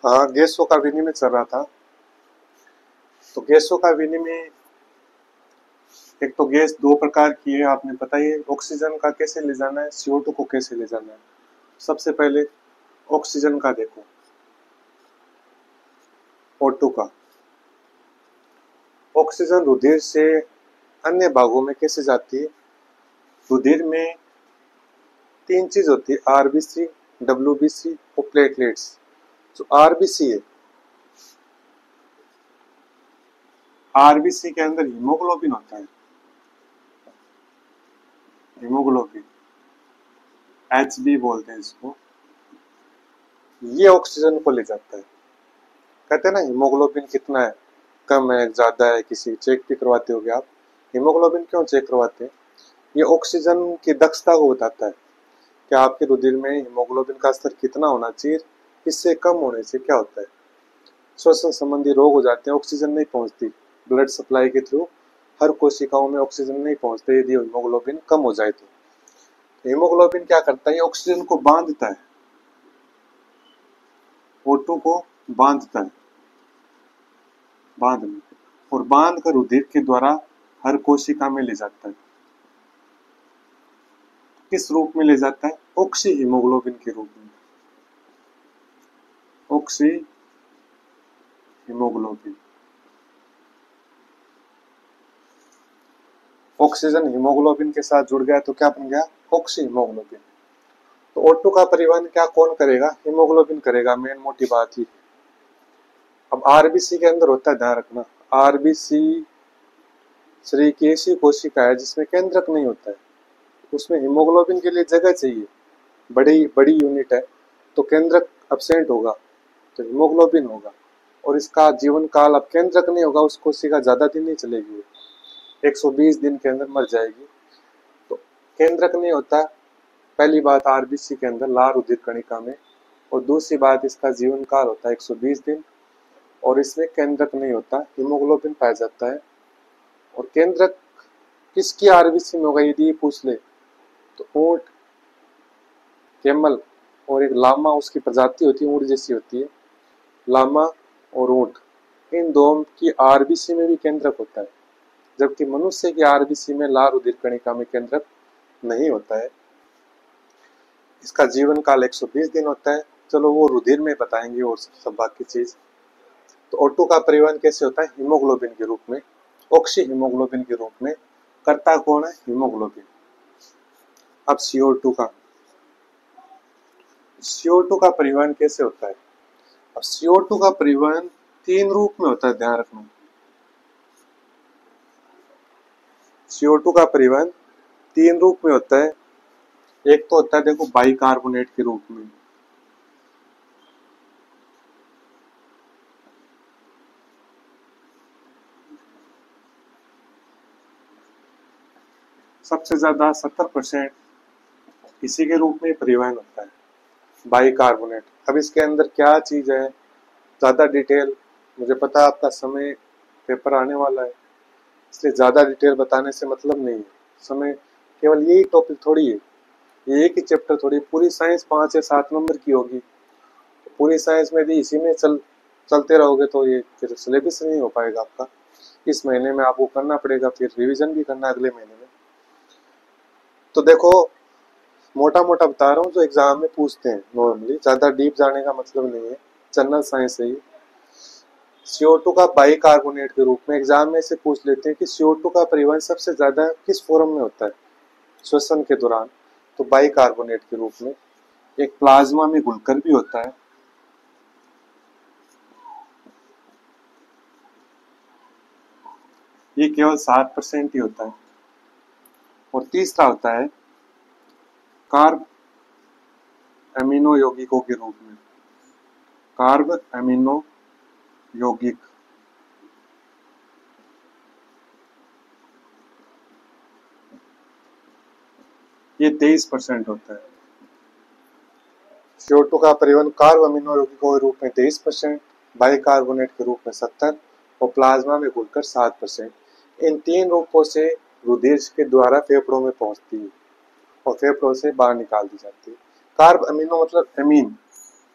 हाँ, गैसों का विनिमय चल रहा था। तो गैसों का विनिमय, एक तो गैस दो प्रकार की है, आपने पता ही है। ऑक्सीजन का कैसे ले जाना है, CO2 को कैसे ले जाना है। सबसे पहले ऑक्सीजन का देखो, O2 का। ऑक्सीजन रुधिर से अन्य भागों में कैसे जाती है। रुधिर में तीन चीज होती है, आरबीसी, डब्ल्यूबीसी और प्लेटलेट्स। जो आरबीसी है, आरबीसी के अंदर हीमोग्लोबिन होता है। हीमोग्लोबिन, HB बोलते हैं इसको। ये ऑक्सीजन को ले जाता है। कहते हैं ना हीमोग्लोबिन कितना है, कम है, ज्यादा है, किसी चेक भी करवाते होगे आप। हीमोग्लोबिन क्यों चेक करवाते हैं? ये ऑक्सीजन की दक्षता को बताता है कि आपके रुधिर में हीमोग्लोबिन का स्तर कितना होना चाहिए। इससे कम होने से क्या होता है, श्वसन संबंधी रोग हो जाते हैं। ऑक्सीजन नहीं पहुंचती ब्लड सप्लाई के थ्रू, हर कोशिकाओं में ऑक्सीजन नहीं पहुंचते यदि हीमोग्लोबिन कम हो जाए तो। हीमोग्लोबिन क्या करता है, ऑक्सीजन को बांधता है, O2 को बांधता है, बांध में, और बांध कर रुधिर के द्वारा हर कोशिका में ले जाता है। किस रूप में ले जाता है, ऑक्सी हीमोग्लोबिन के रूप में। ऑक्सी हीमोग्लोबिन, ऑक्सीजन हीमोग्लोबिन के साथ जुड़ गया तो क्या बन गया, ऑक्सी हीमोग्लोबिन। तो O2 का परिवहन क्या कौन करेगा, हीमोग्लोबिन करेगा, मेन मोटी बात ही। अब आरबीसी के अंदर होता है, ध्यान रखना, आरबीसी शरीर की ऐसी कोशिका है जिसमें केंद्रक नहीं होता है। उसमें हीमोग्लोबिन के लिए जगह चाहिए, बड़ी बड़ी यूनिट है, तो केंद्रक अब्सेंट होगा तो हीमोग्लोबिन होगा। और इसका जीवन काल, अब केंद्रक नहीं होगा उस कोशिका ज्यादा दिन नहीं चलेगी, 120 दिन के अंदर मर जाएगी। तो केंद्रक नहीं होता, पहली बात आरबीसी के अंदर, लाल रुधिर कणिका में। और दूसरी बात, इसका जीवन काल होता है 120 दिन, और इसमें केंद्रक नहीं होता, हीमोग्लोबिन पाया जाता है। और केंद्रक किसकी आरबीसी में होगा यदि पूछ ले तो ऊंट, कैमल और एक लामा, उसकी प्रजाति होती है, ऊंट जैसी होती है, लामा और ऊंट, इन दोनों की आरबीसी में भी केंद्रक होता है। जबकि मनुष्य की आरबीसी में, लाल रुधिर कणिका में केंद्रक नहीं होता है। इसका जीवन काल 120 दिन होता है। चलो वो रुधिर में बताएंगे और सब बाकी चीज। तो O2 का परिवहन कैसे होता है, हीमोग्लोबिन के रूप में, ऑक्सी हीमोग्लोबिन के रूप में। करता कौन है, हीमोग्लोबिन। अब CO2 का परिवहन कैसे होता है। अब CO2 का परिवहन तीन रूप में होता है, ध्यान रखना। CO2 का परिवहन तीन रूप में होता है। एक तो होता है देखो बाइकार्बोनेट के रूप में, सबसे ज्यादा 70% इसी के रूप में परिवहन होता है, बाइकार्बोनेट। अब इसके अंदर क्या चीज है, ज्यादा डिटेल, मुझे पता है आपका समय पेपर आने वाला है, इसलिए ज्यादा डिटेल बताने से मतलब नहीं है। समय केवल यही टॉपिक थोड़ी है, ये एक ही चैप्टर थोड़ी, पूरी साइंस 5 या 7 नंबर की होगी। तो पूरी साइंस में भी इसी में चलते रहोगे तो ये फिर सिलेबस नहीं हो पाएगा आपका। इस महीने में आपको करना पड़ेगा, फिर रिवीजन भी करना अगले महीने में। तो देखो, मोटा मोटा बता रहा हूँ जो एग्जाम में पूछते हैं नॉर्मली, ज्यादा डीप जाने का मतलब नहीं है, जनरल साइंस है ये। CO2 का बाइकार्बोनेट के रूप में एग्जाम में से पूछ लेते हैं कि CO2 का परिवहन सबसे ज्यादा किस फॉर्म में होता है, श्वसन के दौरान। तो बाइकार्बोनेट के रूप में। एक प्लाज्मा में घुलकर भी होता है, ये केवल 7% ही होता है। और तीसरा होता है कार्ब अमीनो यौगिकों के रूप में, कार्ब अमीनो यौगिक, ये 23% होता है। CO2 का परिवहन कार्ब अमीनो यौगिकों के रूप में 23%, बाइकार्बोनेट के रूप में 70% और प्लाज्मा में घुलकर 7%। इन तीन रूपों से रुधिर के द्वारा फेफड़ों में पहुंचती है और फेफड़ों से बाहर निकाल दी जाती है। कार्ब अमीनो मतलब अमीन,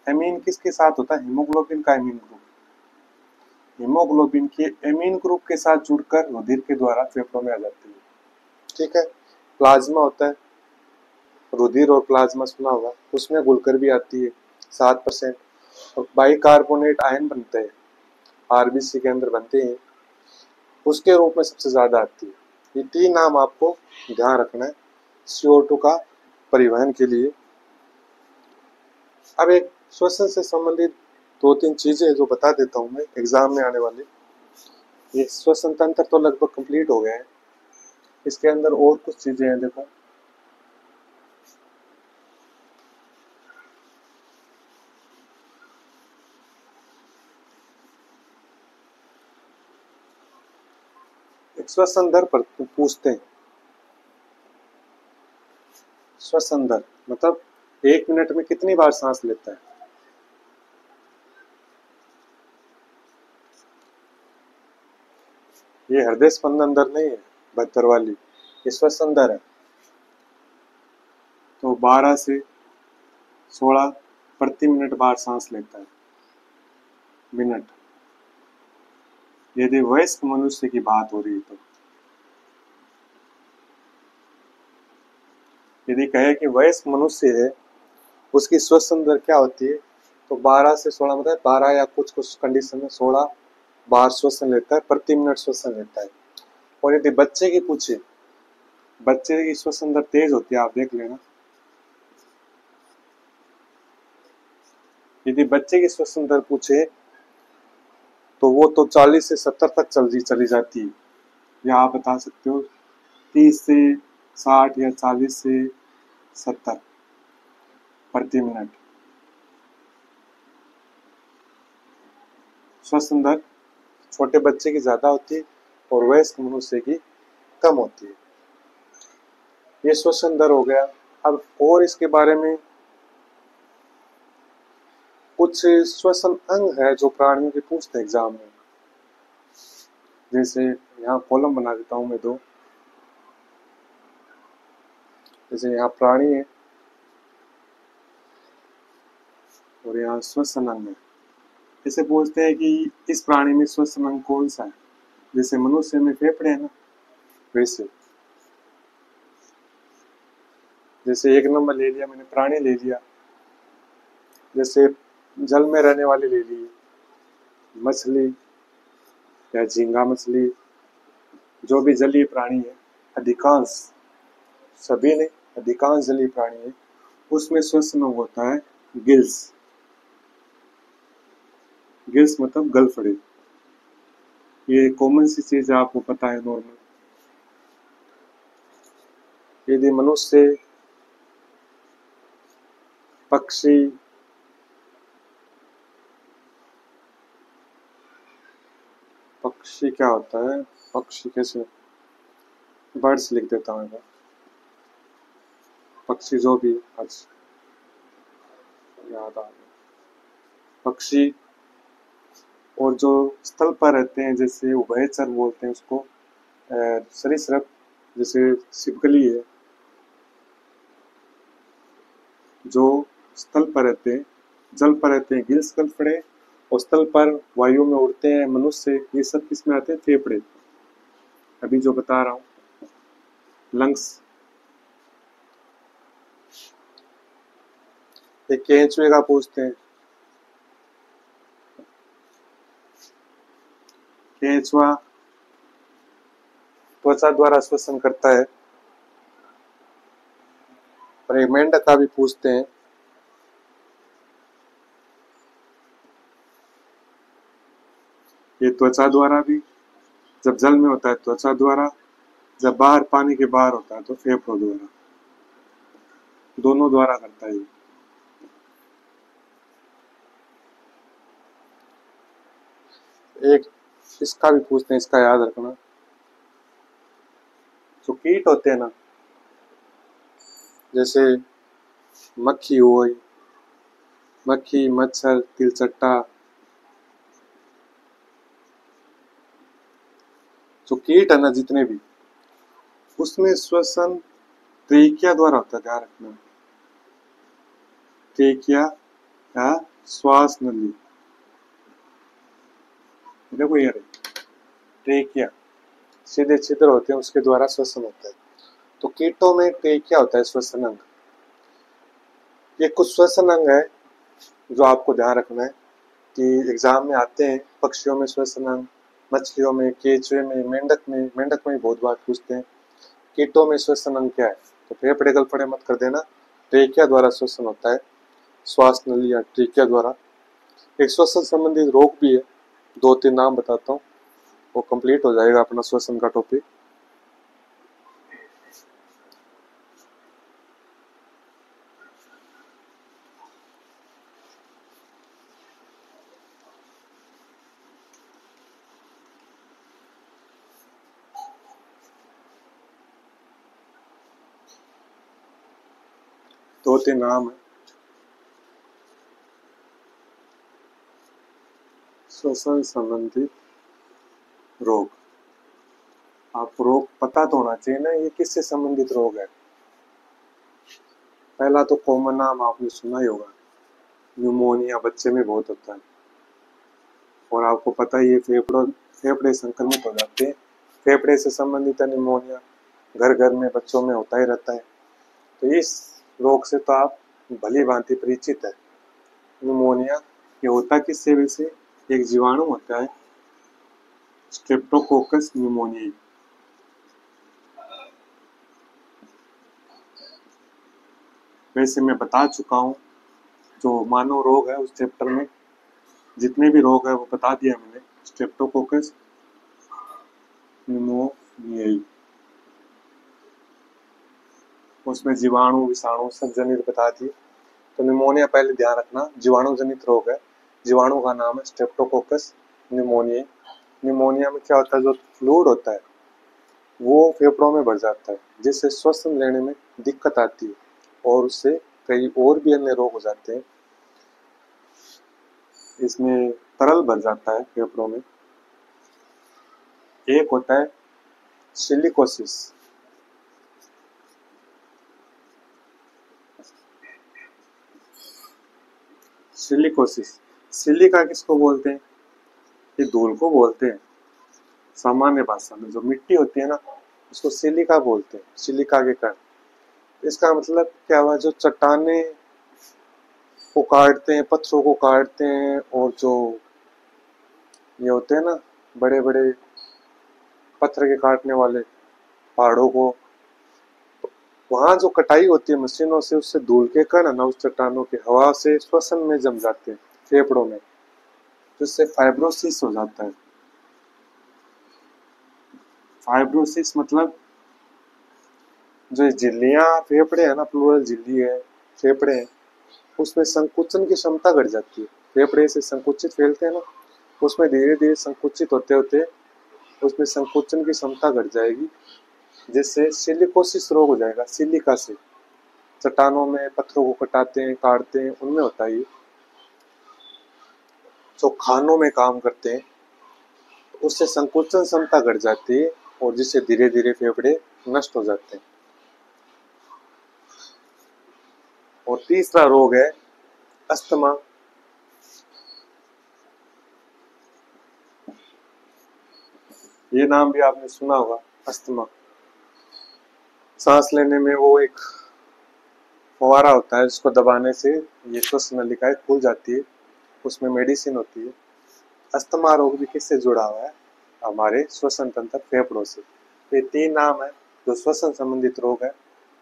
एमीन किसके साथ होता है? हीमोग्लोबिन का एमीन ग्रुप। हीमोग्लोबिन के एमीन ग्रुप के साथ जुड़कर रुधिर के द्वारा फेफड़ों में आ जाती है। ठीक है। प्लाज्मा होता है, रुधिर और प्लाज्मा सुना होगा, उसमें घुलकर भी आती है 7%। और बाइकार्बोनेट आयन बनते हैं, आरबीसी के अंदर बनते हैं, उसके रूप में सबसे ज्यादा आती है। ये 3 नाम आपको ध्यान रखना है CO2 का परिवहन के लिए। अब एक श्वसन से संबंधित 2-3 चीजें जो बता देता हूं मैं, एग्जाम में आने वाली। ये श्वसन तंत्र तो लगभग कंप्लीट हो गया है, इसके अंदर और कुछ चीजें हैं। देखो, श्वसन दर पर पूछते हैं। श्वसन दर मतलब 1 मिनट में कितनी बार सांस लेता है। ये हृदय स्पंदन दर नहीं है 72 वाली, ये श्वसन दर है। तो 12 से 16 प्रति मिनट बार सांस लेता है, मिनट। यदि वयस्क मनुष्य की बात हो रही है तो, यदि कहे कि वयस्क मनुष्य है, उसकी श्वसन दर क्या होती है, तो 12 से 16, मतलब 12 या कुछ कुछ कंडीशन में 16 बार श्वसन लेता है, प्रति मिनट श्वसन लेता है। और यदि बच्चे की पूछे, बच्चे की श्वसन दर तेज होती है, आप देख लेना। यदि बच्चे की श्वसन दर पूछे तो वो तो 40 से 70 तक चली जाती है, या आप बता सकते हो 30 से 60 या 40 से 70 प्रति मिनट। श्वसन दर छोटे बच्चे की ज्यादा होती है और वयस्क मनुष्य की कम होती है। ये श्वसन दर हो गया। अब और इसके बारे में कुछ श्वसन अंग है जो प्राणियों के पूछते हैं एग्जाम में। जैसे यहाँ कॉलम बना देता हूं मैं 2। जैसे यहाँ प्राणी है और यहाँ श्वसन अंग है। इसे पूछते हैं कि इस प्राणी में श्वसन अंग कौन सा है। जैसे मनुष्य में फेफड़े है ना, वैसे जैसे 1 नंबर ले लिया मैंने, प्राणी ले लिया। जैसे जल में रहने वाले ले लिए, मछली या झींगा मछली, जो भी जलीय प्राणी है, अधिकांश, सभी नहीं, अधिकांश जलीय प्राणी है, उसमें श्वसन अंग होता है गिल्स। गिल्स मतलब गलफड़े। ये कॉमन सी चीज है, आपको पता है नॉर्मल। यदि मनुष्य, पक्षी, पक्षी क्या होता है, पक्षी कैसे, बर्ड्स लिख देता हूँ। पक्षी जो भी आज याद आ गया, पक्षी और जो स्थल पर रहते हैं, जैसे उभयचर बोलते हैं उसको, सरीसृप, जैसे छिपकली है, जो स्थल पर रहते हैं, जल पर रहते हैं गिल्स गलफड़े, और स्थल पर वायु में उड़ते हैं मनुष्य, ये सब किसमें आते हैं, फेफड़े। अभी जो बता रहा हूँ, लंग्स। एक केंचुए का पूछते हैं। केंचुआ त्वचा द्वारा श्वसन करता है। और एक मेंढक का भी पूछते हैं। ये त्वचा द्वारा भी, जब जल में होता है त्वचा द्वारा, जब बाहर पानी के बाहर होता है तो फेफड़ों द्वारा, दोनों द्वारा करता है। एक इसका भी पूछते हैं, इसका याद रखना। जो कीट होते हैं ना, जैसे मक्खी हुई, मक्खी, मच्छर, तिलचट्टा, जो कीट है ना जितने भी, उसमें श्वसन ट्रेकिया द्वारा होता है, ध्यान रखना। ट्रेकिया या श्वास नली, देखो ये ट्रेकिया, सीधे छिद्र होते हैं उसके द्वारा श्वसन होता है। तो कीटों में ट्रेकिया होता है श्वसन अंग। ये कुछ श्वसन अंग है जो आपको ध्यान रखना है कि एग्जाम में आते हैं। पक्षियों में श्वसन अंग, मछलियों में, केंचुए में, मेंढक में बहुत बार पूछते हैं कीटों में श्वसन अंग क्या है। तो फेफड़े गलफड़े मत कर देना। ट्रेकिया द्वारा श्वसन होता है, श्वास नली या ट्रेकिया द्वारा। एक श्वसन संबंधित रोग भी है, 2-3 नाम बताता हूँ, वो कंप्लीट हो जाएगा अपना श्वसन का टॉपिक। दो तीन नाम है श्वसन संबंधित रोग। आपको रोग पता तो होना चाहिए ना, ये किससे संबंधित रोग है। पहला तो कॉमन नाम आपने सुना ही होगा, न्यूमोनिया बच्चे में बहुत होता है। और आपको पता ही है फेफड़े संक्रमित हो जाते हैं। फेफड़े से संबंधित न्यूमोनिया घर घर में बच्चों में होता ही रहता है। तो इस रोग से तो आप भली भांति परिचित है। न्यूमोनिया ये होता किससे वैसे, एक जीवाणु होता है स्ट्रेप्टोकोकस न्यूमोनियाई। वैसे मैं बता चुका हूँ जो मानव रोग है उस चैप्टर में, जितने भी रोग है वो बता दिया मैंने। स्ट्रेप्टोकोकस न्यूमोनियाई, उसमें जीवाणु विषाणु सब जनित बता दिए। तो न्यूमोनिया पहले ध्यान रखना, जीवाणु जनित रोग है। जीवाणु का नाम है स्ट्रेप्टोकोकस न्यूमोनियाई। न्यूमोनिया में क्या होता है, जो फ्लूइड होता है वो फेफड़ों में भर जाता है, जिससे श्वसन लेने में दिक्कत आती है और उससे कई और भी अन्य रोग हो जाते हैं। इसमें तरल भर जाता है फेफड़ों में। एक होता है सिलिकोसिस। सिलिकोसिस, सिलिका किसको बोलते हैं, ये धूल को बोलते हैं। सामान्य भाषा में जो मिट्टी होती है ना उसको सिलिका बोलते हैं, सिलिका के कारण। इसका मतलब क्या हुआ, जो चट्टाने को काटते हैं, पत्थरों को काटते हैं, और जो ये होते हैं ना बड़े बड़े पत्थर के काटने वाले पहाड़ों को, वहां जो कटाई होती है मशीनों से, उससे धूल के कण ना उस चट्टानों के हवा से श्वसन में जम जाते हैं फेफड़ों में, जिससे फाइब्रोसिस हो जाता है। फाइब्रोसिस मतलब जो झिल्लियां फेफड़े है ना, प्लूरल झिल्ली है, फेफड़े हैं, उसमें संकुचन की क्षमता घट जाती है। फेफड़े से संकुचित फैलते हैं ना, उसमें धीरे धीरे संकुचित होते होते उसमें संकुचन की क्षमता घट जाएगी, जिससे सिलिकोसिस रोग हो जाएगा। सिलिका से चट्टानों में पत्थरों को कटाते हैं, काटते हैं, उनमें होता है। जो खानों में काम करते हैं उससे संकुचन क्षमता घट जाती है और जिससे धीरे धीरे फेफड़े नष्ट हो जाते हैं। और तीसरा रोग है अस्थमा। ये नाम भी आपने सुना होगा, अस्थमा। सांस लेने में वो एक फव्वारा होता है जिसको दबाने से ये श्वसन नलिकाएं खुल जाती है, उसमें मेडिसिन होती है। अस्थमा रोग भी किससे जुड़ा हुआ है, हमारे श्वसन तंत्र फेफड़ों से। ये 3 नाम है जो श्वसन संबंधित रोग है।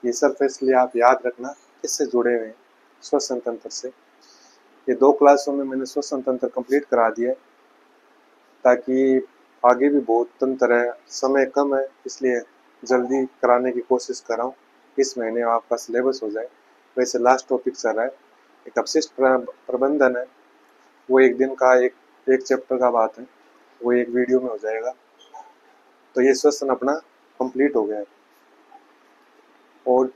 ये सरफेसली आप याद रखना किससे जुड़े हुए हैं, श्वसन तंत्र से। ये 2 क्लासों में मैंने श्वसन तंत्र कंप्लीट करा दिया है, ताकि आगे भी बहुत तंत्र है, समय कम है इसलिए जल्दी कराने की कोशिश कर रहा हूँ, इस महीने आपका सिलेबस हो जाए। वैसे लास्ट टॉपिक चल रहा है, एक अपशिष्ट प्रबंधन है, वो एक दिन का एक चैप्टर का बात है, वो एक वीडियो में हो जाएगा। तो ये सेशन अपना कंप्लीट हो गया है। और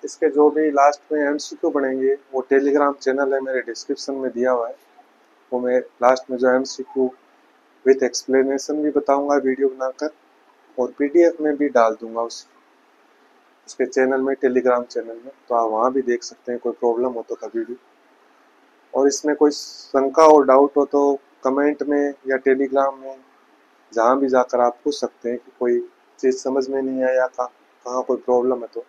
इसके जो भी लास्ट में एमसीक्यू बनेंगे वो टेलीग्राम चैनल है मेरे, डिस्क्रिप्शन में दिया हुआ है। वो मैं लास्ट में जो एमसीक्यू विथ एक्सप्लेनेशन भी बताऊंगा वीडियो बनाकर, और पीडीएफ में भी डाल दूंगा उसके चैनल में, टेलीग्राम चैनल में। तो आप वहाँ भी देख सकते हैं, कोई प्रॉब्लम हो तो कभी भी। और इसमें कोई शंका और डाउट हो तो कमेंट में या टेलीग्राम में जहाँ भी जाकर आप पूछ सकते हैं कि कोई चीज़ समझ में नहीं आया, कहाँ कोई प्रॉब्लम है तो।